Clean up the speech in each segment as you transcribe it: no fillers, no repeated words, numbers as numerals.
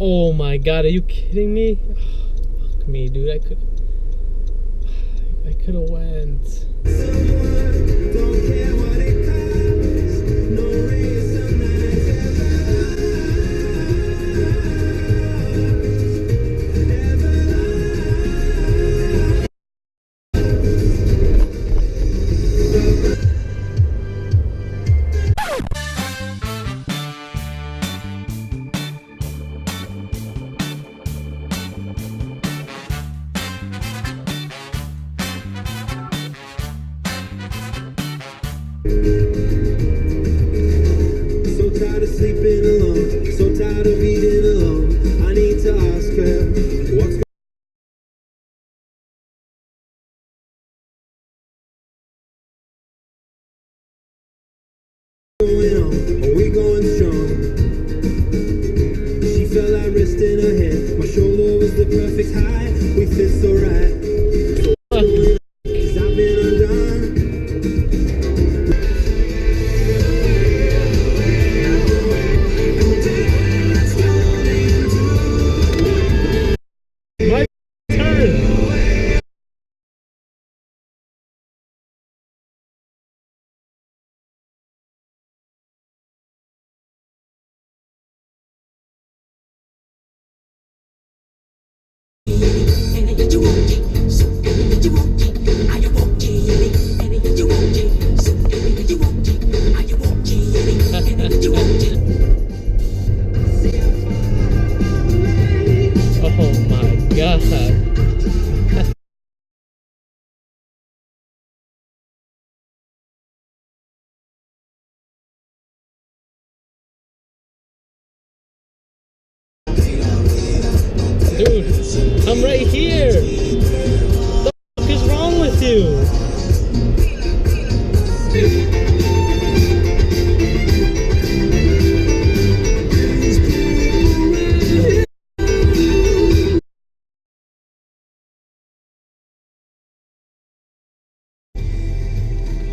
Oh my god, are you kidding me? Fuck me, dude. I could have went. So tired of sleeping alone, so tired of eating alone. I need to ask her what's going on. Are we going strong? She felt like rest in her hand. My shoulder was the perfect height. We fit so right. So 'cause I've been undone. Oh my god. Dude, I'm right here. What the fuck is wrong with you?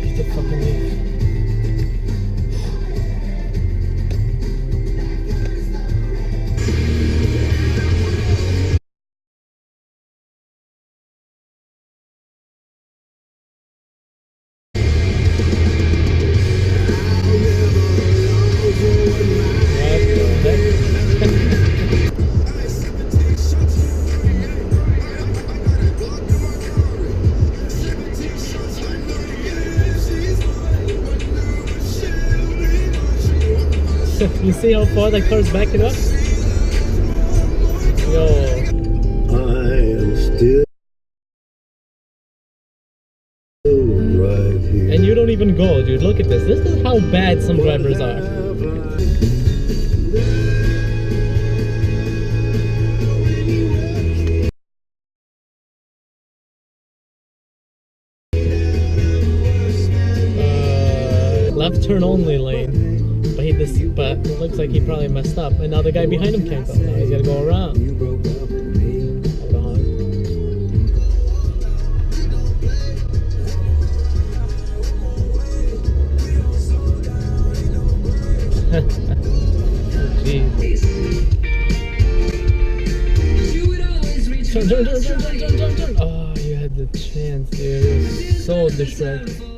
Get the fucking leave. You see how far that car's backing up? Yo. I am still right here. And you don't even go, dude. Look at this. This is how bad some drivers are. Left turn only lane. But it looks like he probably messed up. And now the guy behind him can't go. Now he's gotta go around. Hold on. Jeez. Turn. Oh, you had the chance, dude. It was so distracting.